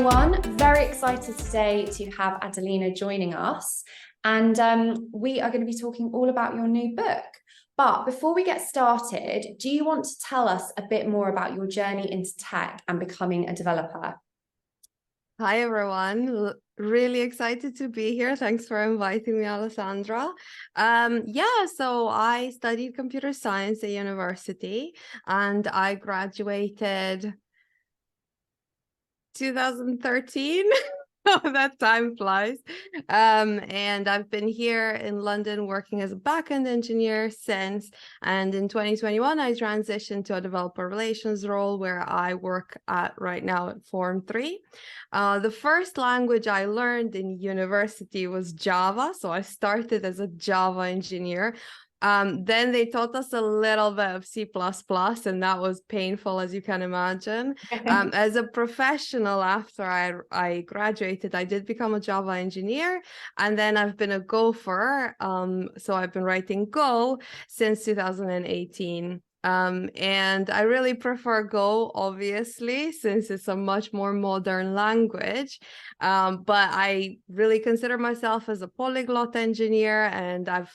everyone. Very excited today to have Adelina joining us. And we are going to be talking all about your new book. But before we get started, do you want to tell us a bit more about your journey into tech and becoming a developer? Hi, everyone. Really excited to be here. Thanks for inviting me, Alessandra. So I studied computer science at university and I graduated 2013. Oh, that time flies. And I've been here in London working as a backend engineer since. And in 2021, I transitioned to a developer relations role where I work at right now at Form 3. The first language I learned in university was Java. So I started as a Java engineer. Then they taught us a little bit of C++, and that was painful, as you can imagine. As a professional, after I graduated, I did become a Java engineer, and then I've been a gopher. So I've been writing Go since 2018. And I really prefer Go, obviously, since it's a much more modern language. But I really consider myself as a polyglot engineer, and I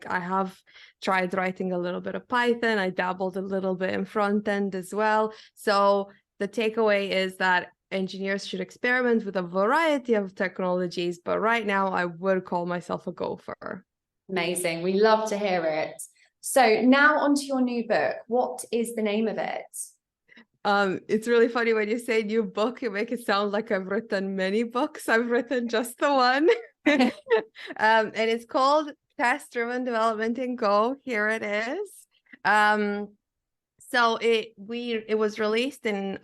have tried writing a little bit of Python. I dabbled a little bit in front end as well. So the takeaway is that engineers should experiment with a variety of technologies, but right now I would call myself a gopher. Amazing. We love to hear it. So now onto your new book. What is the name of it? It's really funny when you say new book, you make it sound like I've written many books. I've written just the one. And it's called Test-Driven Development in Go. Here it is. So it was released in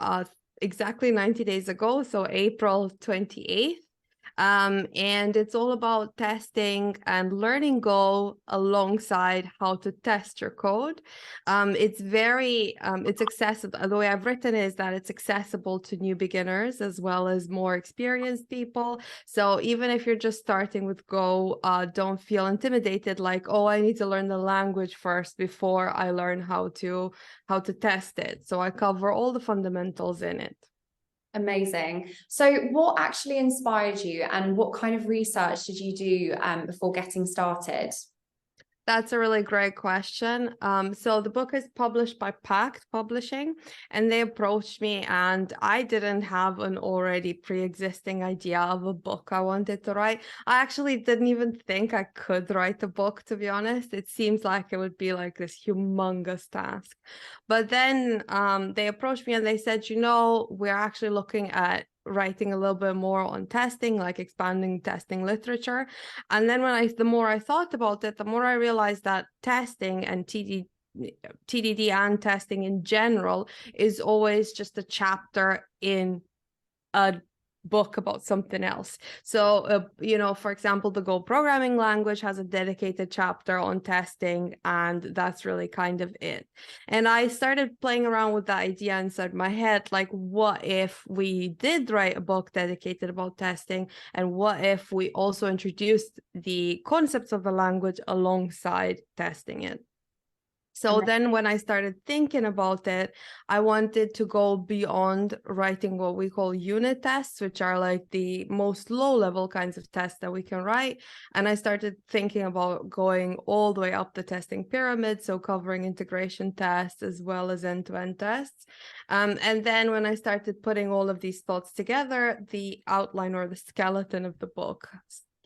exactly 90 days ago, so April 28th. And it's all about testing and learning Go alongside how to test your code. It's accessible. The way I've written it is that it's accessible to new beginners as well as more experienced people. So even if you're just starting with Go, don't feel intimidated like, oh, I need to learn the language first before I learn how to test it. So I cover all the fundamentals in it. Amazing. So what actually inspired you and what kind of research did you do before getting started? That's a really great question. So the book is published by Pact Publishing, and they approached me, and I didn't have an already pre-existing idea of a book I wanted to write. I actually didn't even think I could write a book, to be honest. It seems like it would be like this humongous task. But then they approached me and they said, we're actually looking at writing a little bit more on testing, like expanding testing literature. And then the more I thought about it, the more I realized that testing and TDD and testing in general is always just a chapter in a book about something else. So, for example, the Go programming language has a dedicated chapter on testing, and that's really kind of it. And I started playing around with the idea inside my head, like, what if we did write a book dedicated about testing? And what if we also introduced the concepts of the language alongside testing it? So then when I started thinking about it, I wanted to go beyond writing what we call unit tests, which are like the most low-level kinds of tests that we can write. And I started thinking about going all the way up the testing pyramid, so covering integration tests as well as end-to-end tests. And then when I started putting all of these thoughts together, the outline or the skeleton of the book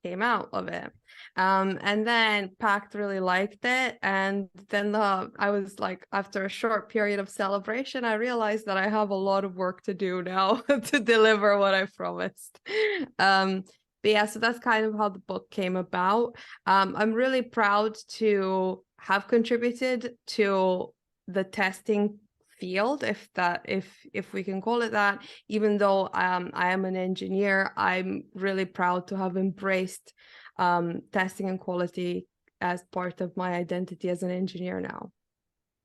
came out of it. And then Pact really liked it. And then I was like, after a short period of celebration, I realized that I have a lot of work to do now to deliver what I promised. But yeah, so that's kind of how the book came about. I'm really proud to have contributed to the testing field, if we can call it that. Even though I am an engineer, I'm really proud to have embraced testing and quality as part of my identity as an engineer now.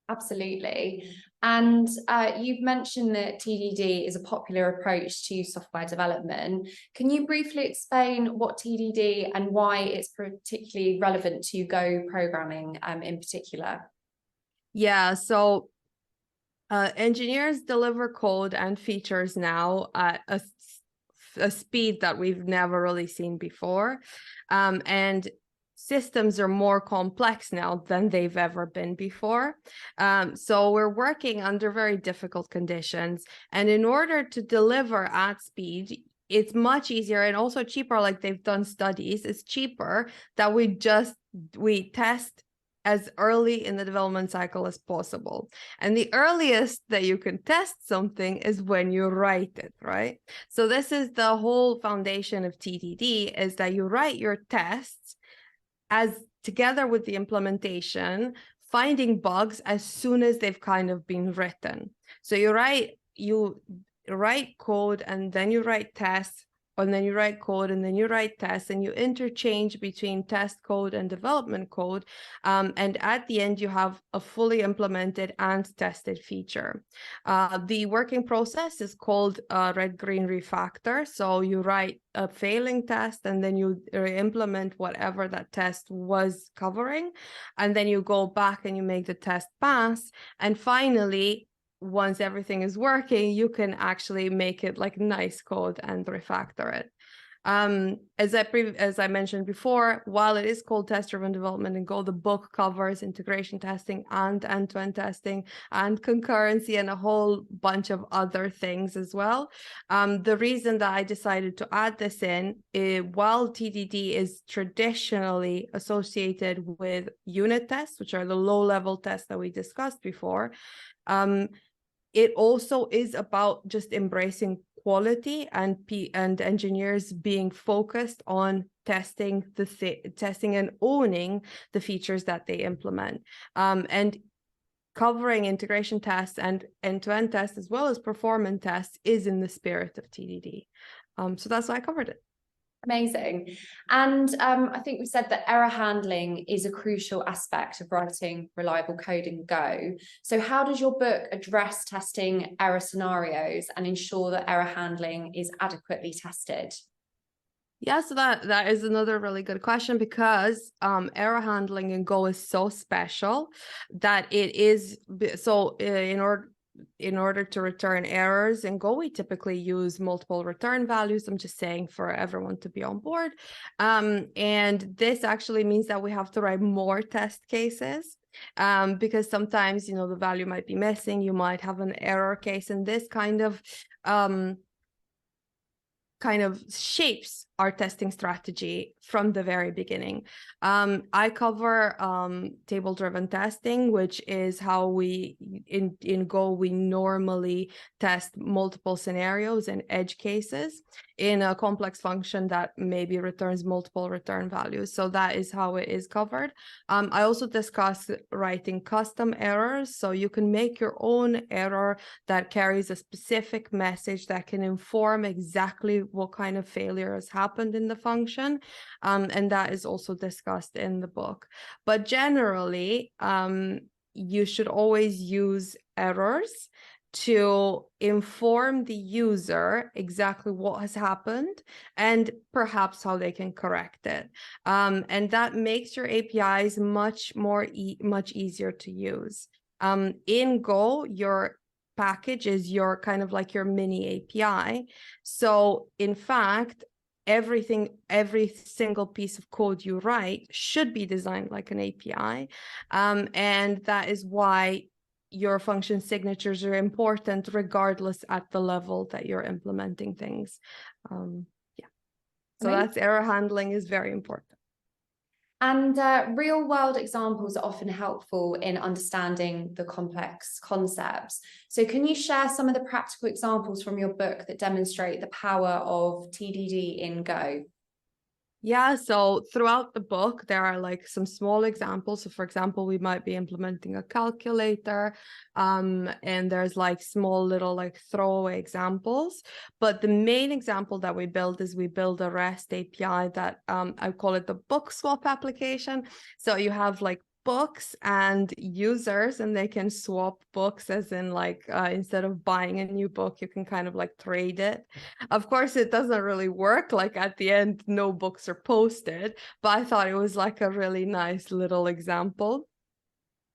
Absolutely. And you've mentioned that TDD is a popular approach to software development. Can you briefly explain what TDD and why it's particularly relevant to Go programming in particular? Yeah, so engineers deliver code and features now at a a speed that we've never really seen before. And systems are more complex now than they've ever been before. So we're working under very difficult conditions. And in order to deliver at speed, it's much easier and also cheaper. Like they've done studies, it's cheaper that we test as early in the development cycle as possible. And the earliest that you can test something is when you write it, right? So this is the whole foundation of TDD, is that you write your tests as together with the implementation, finding bugs as soon as they've kind of been written. So you write code and then you write tests, and then you write code and then you write tests, and you interchange between test code and development code. And at the end, you have a fully implemented and tested feature. The working process is called red-green refactor. So you write a failing test and then you implement whatever that test was covering. And then you go back and you make the test pass. And finally, once everything is working, you can actually make it like nice code and refactor it. As I mentioned before, while it is called test-driven development in Go, the book covers integration testing and end-to-end testing and concurrency and a whole bunch of other things as well. The reason that I decided to add this in is, while TDD is traditionally associated with unit tests, which are the low-level tests that we discussed before, it also is about just embracing quality and engineers being focused on testing and owning the features that they implement, and covering integration tests and end-to-end tests as well as performance tests is in the spirit of TDD. So that's why I covered it. Amazing. And I think we said that error handling is a crucial aspect of writing reliable code in Go. So how does your book address testing error scenarios and ensure that error handling is adequately tested? Yeah, so that is another really good question, because error handling in Go is so special that it is so in order to return errors in Go, we typically use multiple return values. I'm just saying for everyone to be on board. And this actually means that we have to write more test cases, because sometimes, the value might be missing. You might have an error case, and this kind of shapes our testing strategy from the very beginning. I cover table-driven testing, which is how we, in Go, we normally test multiple scenarios and edge cases in a complex function that maybe returns multiple return values. So that is how it is covered. I also discuss writing custom errors. So you can make your own error that carries a specific message that can inform exactly what kind of failure has happened in the function. And that is also discussed in the book. But generally, you should always use errors to inform the user exactly what has happened and perhaps how they can correct it. And that makes your APIs much easier to use. In Go, your package is your kind of like your mini API. So in fact, every single piece of code you write should be designed like an API. And that is why your function signatures are important regardless at the level that you're implementing things. Yeah. So that's error handling is very important. And real-world examples are often helpful in understanding the complex concepts. So can you share some of the practical examples from your book that demonstrate the power of TDD in Go? Yeah, so throughout the book, there are like some small examples. So for example, we might be implementing a calculator, and there's like small little like throwaway examples. But the main example that we build is we build a REST API that I call it the book swap application. So you have like books and users, and they can swap books, as in like instead of buying a new book, you can kind of like trade it. Of course, it doesn't really work. Like at the end, no books are posted, but I thought it was like a really nice little example.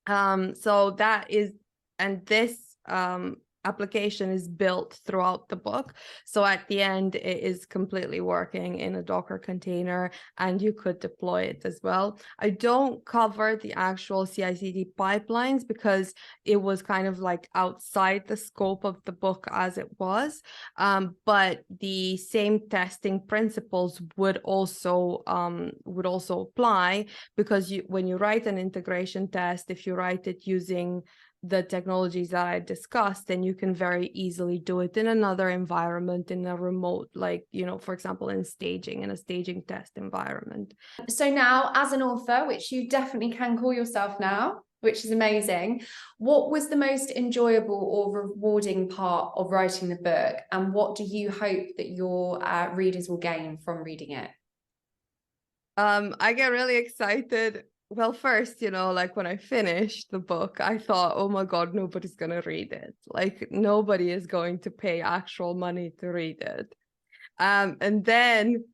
So that is, and this application is built throughout the book. So at the end, it is completely working in a Docker container, and you could deploy it as well. I don't cover the actual CI/CD pipelines because it was kind of like outside the scope of the book as it was. But the same testing principles would also apply, because when you write an integration test, if you write it using the technologies that I discussed, then you can very easily do it in another environment, in a remote, like, for example, in a staging test environment. So now, as an author, which you definitely can call yourself now, which is amazing, what was the most enjoyable or rewarding part of writing the book, and what do you hope that your readers will gain from reading it? I get really excited. Well, first, like when I finished the book, I thought, oh my God, nobody's going to read it. Like, nobody is going to pay actual money to read it. And then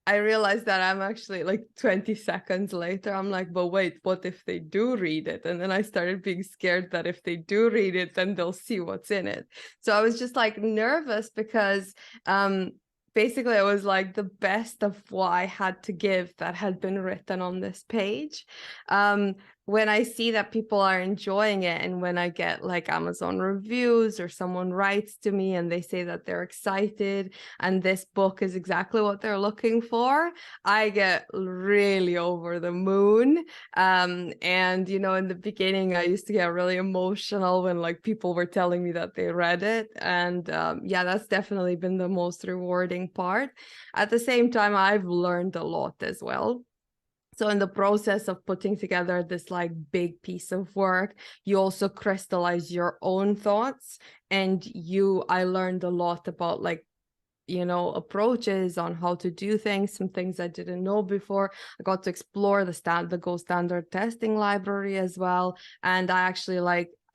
I realized that I'm actually, like, 20 seconds later, I'm like, but wait, what if they do read it? And then I started being scared that if they do read it, then they'll see what's in it. So I was just like nervous because basically it was like the best of what I had to give that had been written on this page. When I see that people are enjoying it, and when I get like Amazon reviews, or someone writes to me and they say that they're excited and this book is exactly what they're looking for, I get really over the moon. And in the beginning, I used to get really emotional when like people were telling me that they read it. And yeah, that's definitely been the most rewarding part. At the same time, I've learned a lot as well. So in the process of putting together this like big piece of work, you also crystallize your own thoughts. And I learned a lot about like, approaches on how to do things, some things I didn't know before. I got to explore the gold standard testing library as well. And I actually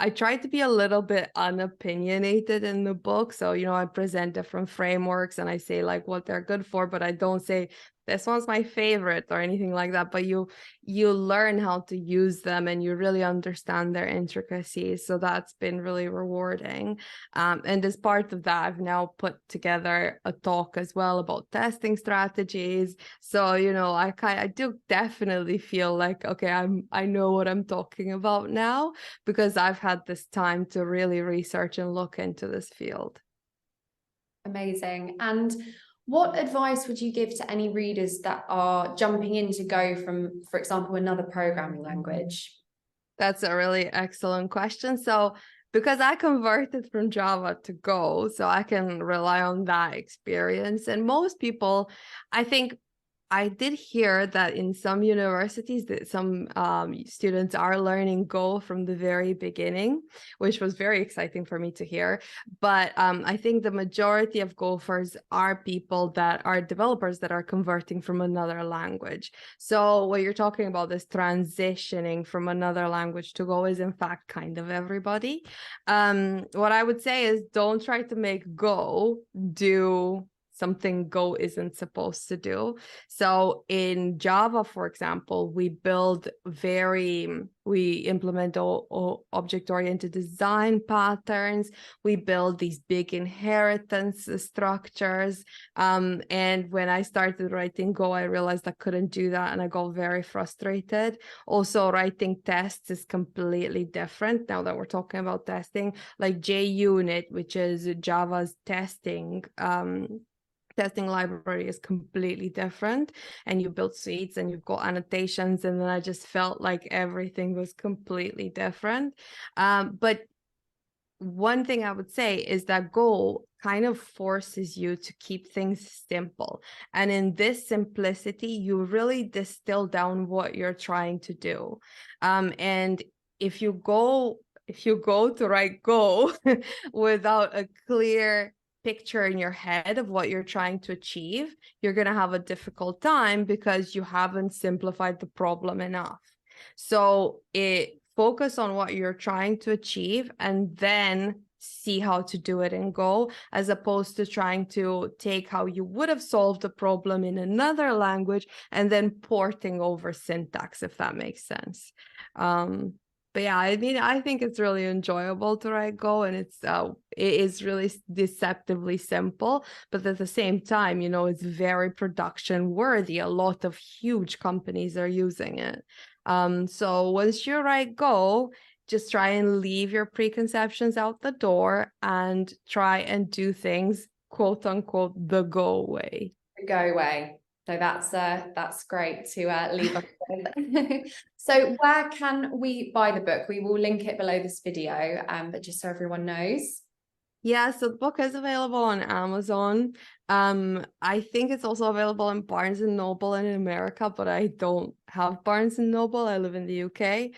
I tried to be a little bit unopinionated in the book. So, I present different frameworks and I say like what they're good for, but I don't say this one's my favorite or anything like that. But you learn how to use them and you really understand their intricacies. So that's been really rewarding. And as part of that, I've now put together a talk as well about testing strategies. So, I do definitely feel like, okay, I know what I'm talking about now, because I've had this time to really research and look into this field. Amazing. And what advice would you give to any readers that are jumping in to go from, for example, another programming language? That's a really excellent question. So because I converted from Java to Go, so I can rely on that experience. And most people, I think, I did hear that in some universities that some students are learning Go from the very beginning, which was very exciting for me to hear. But I think the majority of Gophers are people that are developers that are converting from another language. So what you're talking about, this transitioning from another language to Go, is in fact kind of everybody. What I would say is don't try to make Go do something Go isn't supposed to do. So in Java, for example, we implement object-oriented design patterns. We build these big inheritance structures. And when I started writing Go, I realized I couldn't do that, and I got very frustrated. Also, writing tests is completely different now that we're talking about testing. Like JUnit, which is Java's testing library, is completely different, and you build suites and you've got annotations, and then I just felt like everything was completely different. But one thing I would say is that Go kind of forces you to keep things simple, and in this simplicity you really distill down what you're trying to do. And if you go to write Go without a clear picture in your head of what you're trying to achieve, you're going to have a difficult time because you haven't simplified the problem enough. So focus on what you're trying to achieve and then see how to do it in Go, as opposed to trying to take how you would have solved the problem in another language and then porting over syntax, if that makes sense. But yeah, I mean, I think it's really enjoyable to write Go, and it is really deceptively simple, but at the same time, you know, it's very production worthy. A lot of huge companies are using it. So once you write Go, just try and leave your preconceptions out the door and try and do things, quote unquote, the Go way. Go away. So that's great to leave us with. So where can we buy the book? We will link it below this video, but just so everyone knows. Yeah, so the book is available on Amazon. I think it's also available in Barnes and Noble in America, but I don't have Barnes and Noble. I live in the UK.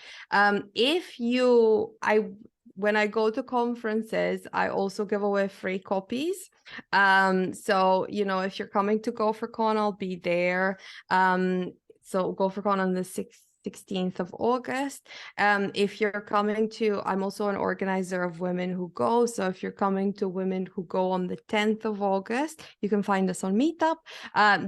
When I go to conferences, I also give away free copies. So you know, if you're coming to GopherCon, I'll be there. So GopherCon on the 16th of August. If you're coming to, I'm also an organizer of Women Who Go. So if you're coming to Women Who Go on the 10th of August, you can find us on Meetup.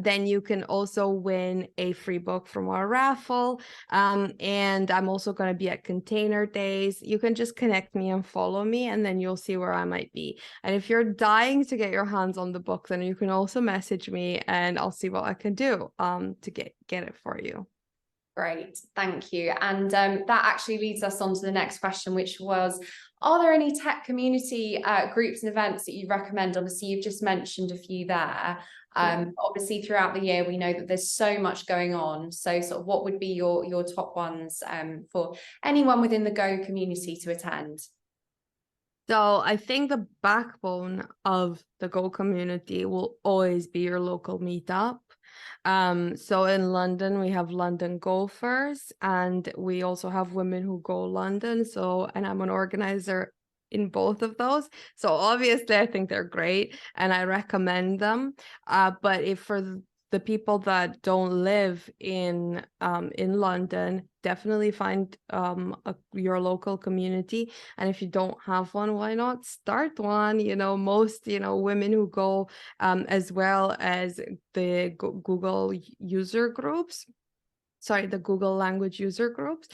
Then you can also win a free book from our raffle. And I'm also going to be at Container Days. You can just connect me and follow me, and then you'll see where I might be. And if you're dying to get your hands on the book, then you can also message me and I'll see what I can do to get it for you. Great, thank you. And that actually leads us on to the next question, which was, are there any tech community groups and events that you recommend? Obviously, you've just mentioned a few there. Obviously, throughout the year, we know that there's so much going on. So sort of what would be your top ones for anyone within the Go community to attend? So I think the backbone of the Go community will always be your local meetup. So in London, we have London Gophers, and we also have Women Who Go London. So, and I'm an organizer in both of those. So obviously, I think they're great and I recommend them. But if for the people that don't live in London, definitely find your local community. And if you don't have one, why not start one? You know, most Women Who Go, as well as the Google user groups. Sorry, the Google language user groups.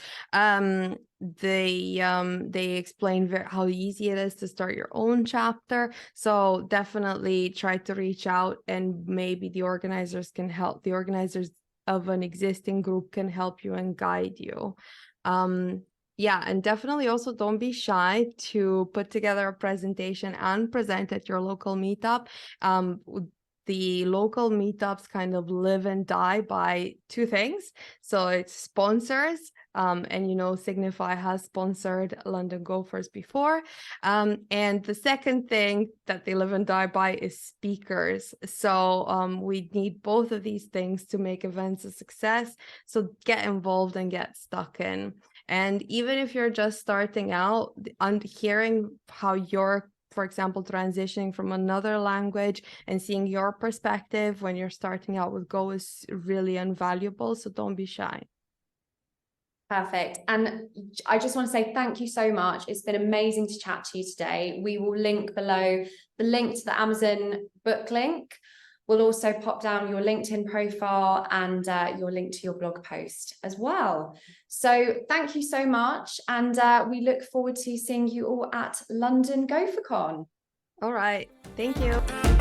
They explain how easy it is to start your own chapter. So definitely try to reach out, and maybe the organizers can help. The organizers of an existing group can help you and guide you. Yeah, and definitely also don't be shy to put together a presentation and present at your local meetup. The local meetups kind of live and die by two things. So it's sponsors, and Signify has sponsored London Gophers before. And the second thing that they live and die by is speakers. So we need both of these things to make events a success. So get involved and get stuck in. And even if you're just starting out, and hearing how you're, for example, transitioning from another language and seeing your perspective when you're starting out with Go is really invaluable. So don't be shy. Perfect. And I just want to say thank you so much. It's been amazing to chat to you today. We will link below the link to the Amazon book link. We'll also pop down your LinkedIn profile and your link to your blog post as well. So thank you so much. And we look forward to seeing you all at London GopherCon. All right. Thank you.